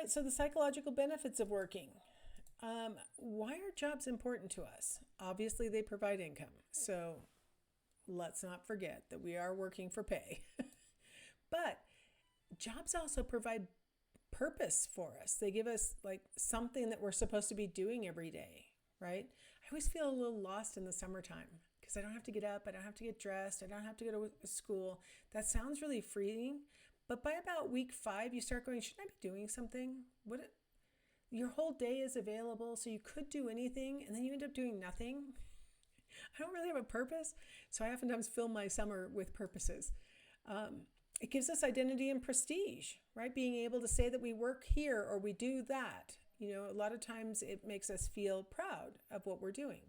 right, so the psychological benefits of working. Why are jobs important to us? Obviously, they provide income. So let's not forget that we are working for pay. But jobs also provide purpose for us. They give us like something that we're supposed to be doing every day, right? I always feel a little lost in the summertime because I don't have to get up, I don't have to get dressed, I don't have to go to school. That sounds really freeing, but by about week 5, you start going, shouldn't I be doing something? Your whole day is available, so you could do anything, and then you end up doing nothing. I don't really have a purpose, so I oftentimes fill my summer with purposes. Um, it gives us identity and prestige, right? Being able to say that we work here or we do that. A lot of times it makes us feel proud of what we're doing.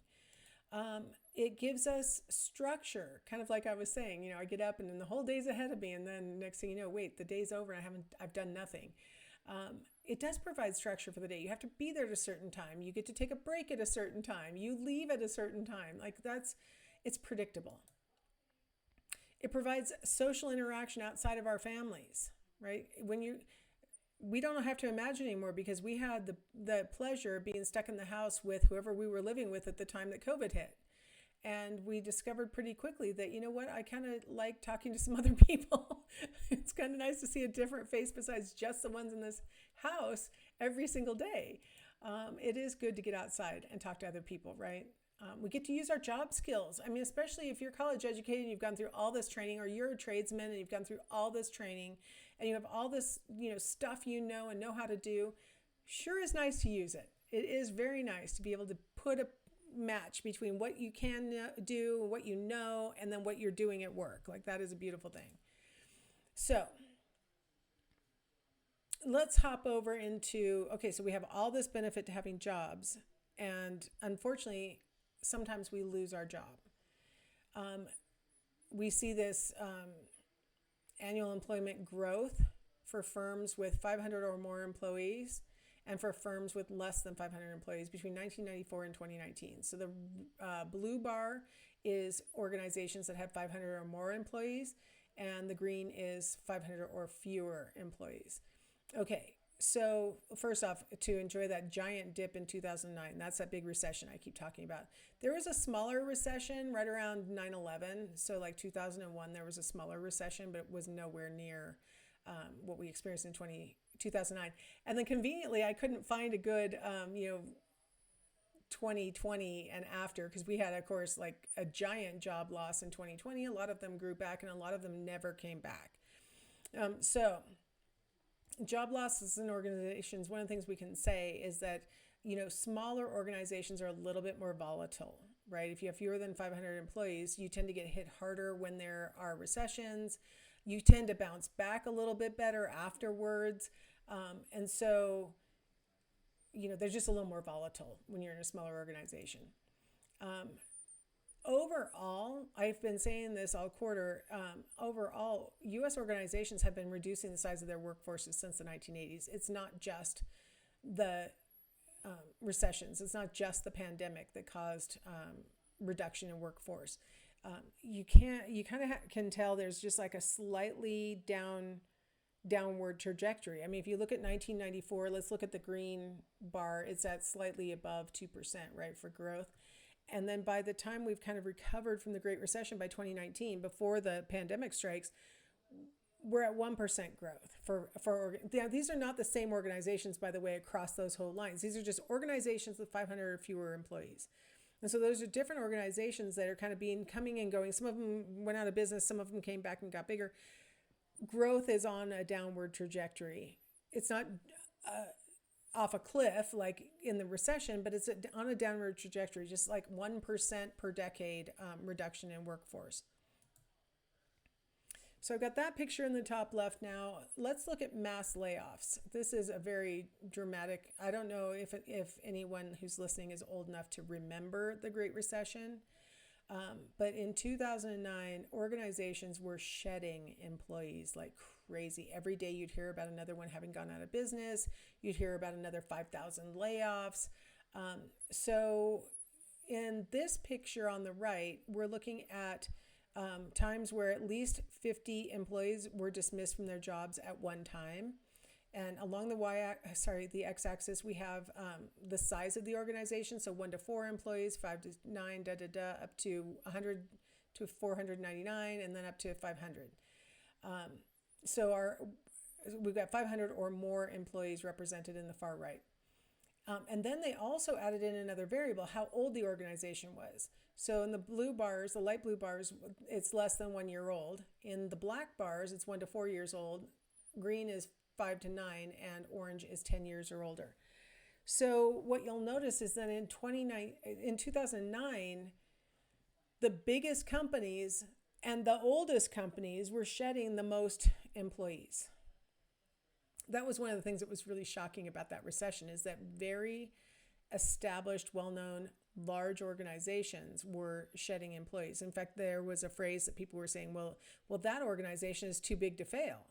It gives us structure, kind of like I was saying. I get up and then the whole day's ahead of me, and then next thing you know, wait, the day's over and I've done nothing. It does provide structure for the day. You have to be there at a certain time. You get to take a break at a certain time. You leave at a certain time. It's predictable. It provides social interaction outside of our families, right? We don't have to imagine anymore because we had the pleasure of being stuck in the house with whoever we were living with at the time that COVID hit. And we discovered pretty quickly that, you know what, I kind of like talking to some other people. It's kind of nice to see a different face besides just the ones in this house every single day. It is good to get outside and talk to other people, right? We get to use our job skills. I mean, especially if you're college educated and you've gone through all this training, or you're a tradesman and you've gone through all this training and you have all this, stuff and know how to do. Sure is nice to use it. It is very nice to be able to put a match between what you can do, what you know, and then what you're doing at work. Like, that is a beautiful thing. So let's hop over into, okay, so we have all this benefit to having jobs, and unfortunately, sometimes we lose our job. We see this annual employment growth for firms with 500 or more employees, and for firms with less than 500 employees between 1994 and 2019. So the blue bar is organizations that have 500 or more employees, and the green is 500 or fewer employees. Okay, so first off, to enjoy that giant dip in 2009, that's that big recession I keep talking about. There was a smaller recession right around 9/11. So like 2001, there was a smaller recession, but it was nowhere near what we experienced in 2009. And then conveniently, I couldn't find a good, 2020 and after, because we had, of course, like a giant job loss in 2020. A lot of them grew back and a lot of them never came back. So job losses in organizations, one of the things we can say is that, smaller organizations are a little bit more volatile, right? If you have fewer than 500 employees, you tend to get hit harder when there are recessions. You tend to bounce back a little bit better afterwards. And so, they're just a little more volatile when you're in a smaller organization. Overall, I've been saying this all quarter, overall, U.S. organizations have been reducing the size of their workforces since the 1980s. It's not just the recessions. It's not just the pandemic that caused reduction in workforce. You kind of can tell there's just like a slightly downward trajectory. I mean, if you look at 1994, let's look at the green bar. It's at slightly above 2%, right, for growth. And then by the time we've kind of recovered from the Great Recession by 2019, before the pandemic strikes, we're at 1% growth. These are not the same organizations, by the way, across those whole lines. These are just organizations with 500 or fewer employees. And so those are different organizations that are kind of coming and going. Some of them went out of business. Some of them came back and got bigger. Growth is on a downward trajectory. It's not off a cliff like in the recession, but it's on a downward trajectory, just like 1% per decade reduction in workforce. So I've got that picture in the top left now. Let's look at mass layoffs. This is a very dramatic, I don't know if anyone who's listening is old enough to remember the Great Recession, but in 2009, organizations were shedding employees like crazy. Every day you'd hear about another one having gone out of business. You'd hear about another 5,000 layoffs. So in this picture on the right, we're looking at times where at least 50 employees were dismissed from their jobs at one time. And along the x-axis, we have the size of the organization. So 1 to 4 employees, 5 to 9, up to 100 to 499, and then up to 500. So we've got 500 or more employees represented in the far right. And then they also added in another variable, how old the organization was. So in the blue bars, the light blue bars, it's less than 1 year old. In the black bars, it's 1 to 4 years old. Green is 5 to 9, and orange is 10 years or older. So what you'll notice is that in 2009, the biggest companies and the oldest companies were shedding the most employees. That was one of the things that was really shocking about that recession, is that very established, well-known, large organizations were shedding employees. In fact, there was a phrase that people were saying, well, that organization is too big to fail.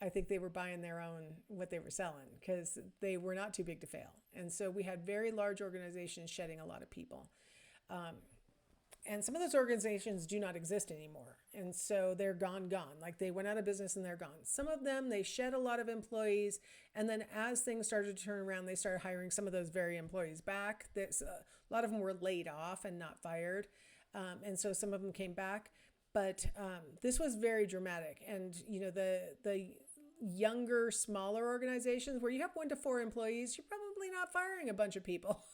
I think they were buying their own, what they were selling, because they were not too big to fail. And so we had very large organizations shedding a lot of people. And some of those organizations do not exist anymore. And so they're gone. Like they went out of business and they're gone. Some of them, they shed a lot of employees. And then as things started to turn around, they started hiring some of those very employees back. A lot of them were laid off and not fired. And so some of them came back. But this was very dramatic. And, the younger, smaller organizations where you have 1 to 4 employees, you're probably not firing a bunch of people.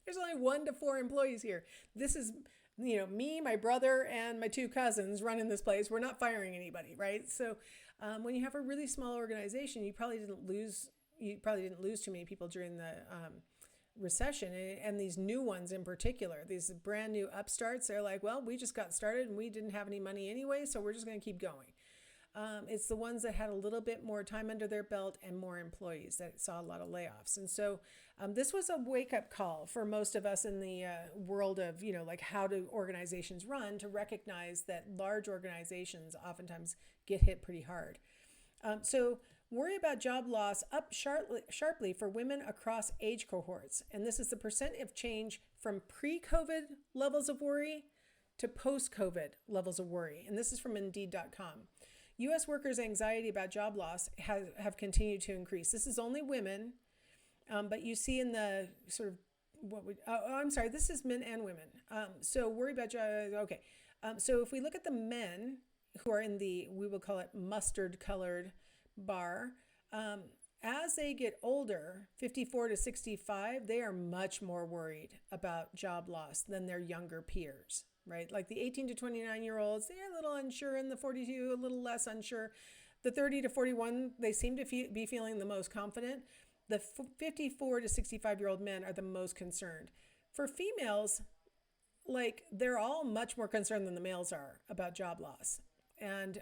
There's only 1 to 4 employees here. This is me, my brother, and my 2 cousins running this place. We're not firing anybody, right? So when you have a really small organization, you probably didn't lose too many people during the recession. And these new ones in particular, these brand new upstarts, they're like, well, we just got started and we didn't have any money anyway, so we're just going to keep going. It's the ones that had a little bit more time under their belt and more employees that saw a lot of layoffs. And so this was a wake-up call for most of us in the world of, like how do organizations run, to recognize that large organizations oftentimes get hit pretty hard. So worry about job loss up sharply for women across age cohorts. And this is the percent of change from pre-COVID levels of worry to post-COVID levels of worry. And this is from Indeed.com. U.S. workers' anxiety about job loss have continued to increase. This is only women, but you see in the sort of, this is men and women. So worry about job, okay. So if we look at the men who are in we will call it mustard colored bar, as they get older, 54 to 65, they are much more worried about job loss than their younger peers. Right? Like the 18 to 29-year-olds, they're a little unsure, and the 42, a little less unsure. The 30 to 41, they seem to be feeling the most confident. The 54 to 65-year-old men are the most concerned. For females, like they're all much more concerned than the males are about job loss. And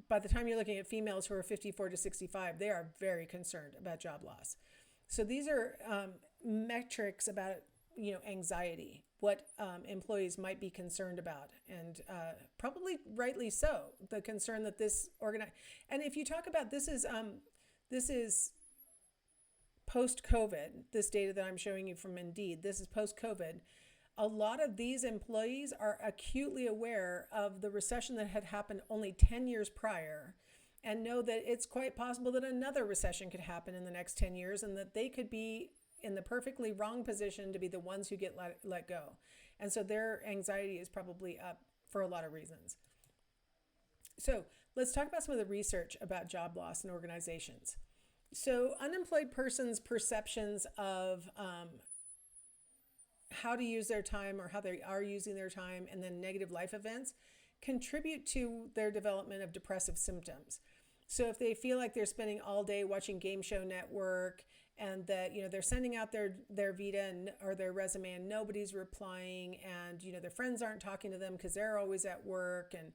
by the time you're looking at females who are 54 to 65, they are very concerned about job loss. So these are metrics about anxiety, what employees might be concerned about, and probably rightly so. The concern that this and if you talk about this is post-COVID. This data that I'm showing you from Indeed, this is post-COVID. A lot of these employees are acutely aware of the recession that had happened only 10 years prior, and know that it's quite possible that another recession could happen in the next 10 years, and that they could be in the perfectly wrong position to be the ones who get let go. And so their anxiety is probably up for a lot of reasons. So let's talk about some of the research about job loss in organizations. So unemployed persons' perceptions of how to use their time, or how they are using their time, and then negative life events contribute to their development of depressive symptoms. So if they feel like they're spending all day watching Game Show Network, and that they're sending out their Vita or their resume and nobody's replying, and their friends aren't talking to them because they're always at work, and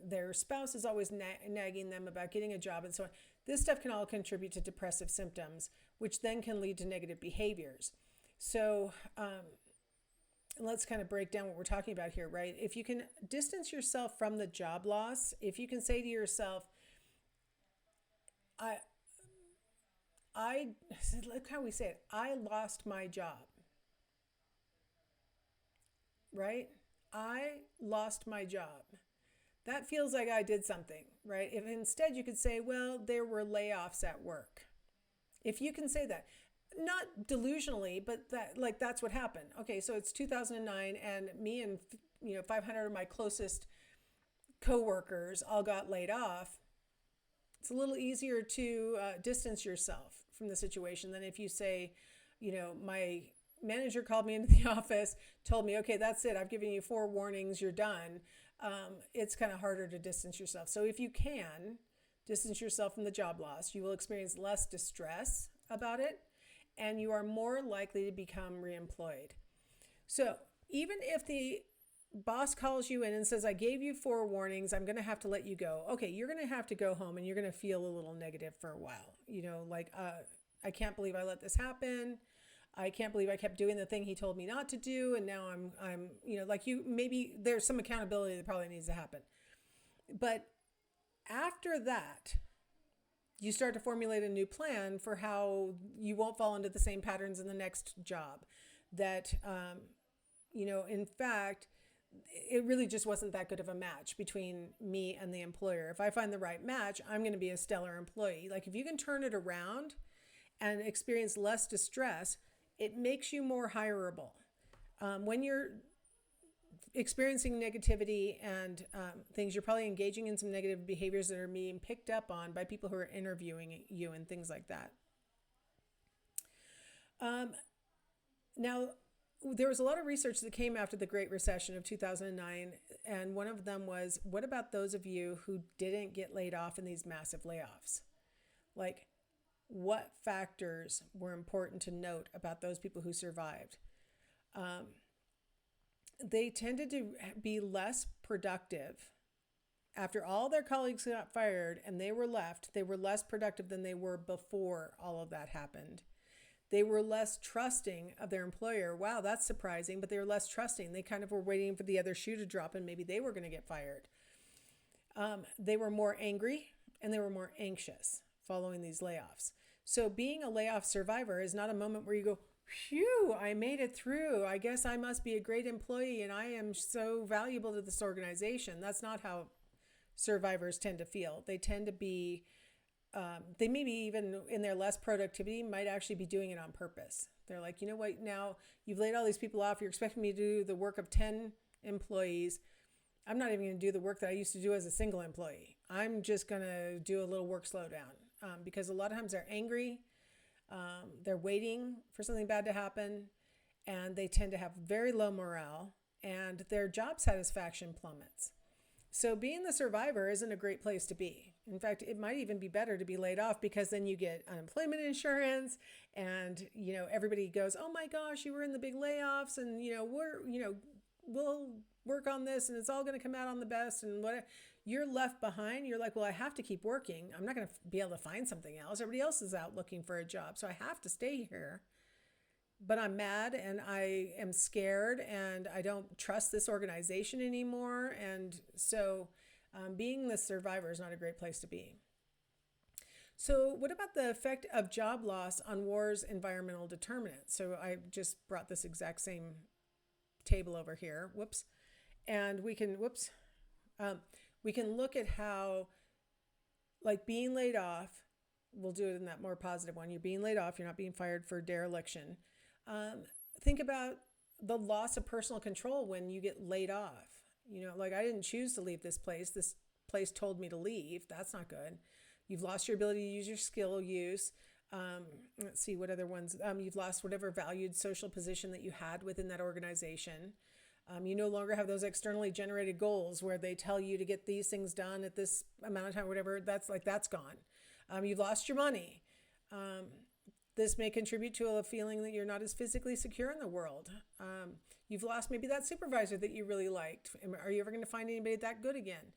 their spouse is always nagging them about getting a job, and so on. This stuff can all contribute to depressive symptoms, which then can lead to negative behaviors. So let's kind of break down what we're talking about here, right? If you can distance yourself from the job loss, if you can say to yourself, look how we say it, I lost my job, right? I lost my job. that feels like I did something, right? If instead you could say, well, there were layoffs at work. If you can say that, not delusionally, but that's what happened. Okay, so it's 2009, and me and 500 of my closest coworkers all got laid off. It's a little easier to distance yourself from the situation than if you say, my manager called me into the office, told me, okay, that's it. I've given you 4 warnings. You're done. It's kind of harder to distance yourself. So if you can distance yourself from the job loss, you will experience less distress about it, and you are more likely to become reemployed. So even if the boss calls you in and says, I gave you 4 warnings, I'm going to have to let you go. Okay, you're going to have to go home and you're going to feel a little negative for a while. I can't believe I let this happen. I can't believe I kept doing the thing he told me not to do. And now I'm maybe there's some accountability that probably needs to happen. But after that, you start to formulate a new plan for how you won't fall into the same patterns in the next job. That, in fact, it really just wasn't that good of a match between me and the employer. If I find the right match, I'm going to be a stellar employee. Like, if you can turn it around and experience less distress, it makes you more hireable. When you're experiencing negativity and things, you're probably engaging in some negative behaviors that are being picked up on by people who are interviewing you and things like that. Now, there was a lot of research that came after the Great Recession of 2009, and one of them was, what about those of you who didn't get laid off in these massive layoffs? Like, what factors were important to note about those people who survived? They tended to be less productive. After all their colleagues got fired and they were left, they were less productive than they were before all of that happened. They were less trusting of their employer. Wow, that's surprising, but they were less trusting. They kind of were waiting for the other shoe to drop and maybe they were going to get fired. They were more angry and they were more anxious following these layoffs. So being a layoff survivor is not a moment where you go, phew, I made it through. I guess I must be a great employee and I am so valuable to this organization. That's not how survivors tend to feel. They tend to be they maybe even in their less productivity might actually be doing it on purpose. They're like, you know what, now you've laid all these people off. You're expecting me to do the work of 10 employees. I'm not even going to do the work that I used to do as a single employee. I'm just going to do a little work slowdown because a lot of times they're angry. They're waiting for something bad to happen, and they tend to have very low morale, and their job satisfaction plummets. So being the survivor isn't a great place to be. In fact, it might even be better to be laid off because then you get unemployment insurance and, everybody goes, oh my gosh, you were in the big layoffs and, we'll work on this and it's all going to come out on the best. And what you're left behind, you're like, well, I have to keep working. I'm not going to be able to find something else. Everybody else is out looking for a job. So I have to stay here. But I'm mad and I am scared and I don't trust this organization anymore. And so being the survivor is not a great place to be. So what about the effect of job loss on war's environmental determinants? So I just brought this exact same table over here. Whoops. And we can look at how, like, being laid off, we'll do it in that more positive one. You're being laid off. You're not being fired for dereliction. Think about the loss of personal control when you get laid off. Like, I didn't choose to leave this place. This place told me to leave. That's not good. You've lost your ability to use your skill use. Let's see what other ones. You've lost whatever valued social position that you had within that organization. You no longer have those externally generated goals where they tell you to get these things done at this amount of time, whatever. That's gone. You've lost your money. This may contribute to a feeling that you're not as physically secure in the world. You've lost maybe that supervisor that you really liked. Are you ever going to find anybody that good again?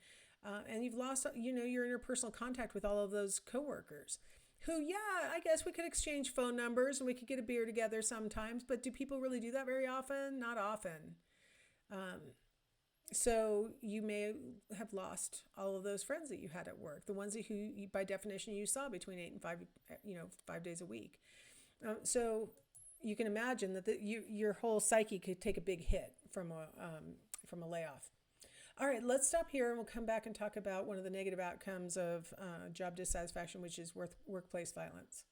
And you've lost, your interpersonal contact with all of those coworkers who, I guess we could exchange phone numbers and we could get a beer together sometimes, but do people really do that very often? Not often. So you may have lost all of those friends that you had at work, the ones who by definition you saw between 8 and 5 days a week. So you can imagine that your whole psyche could take a big hit from a layoff. All right, let's stop here and we'll come back and talk about one of the negative outcomes of job dissatisfaction, which is workplace violence.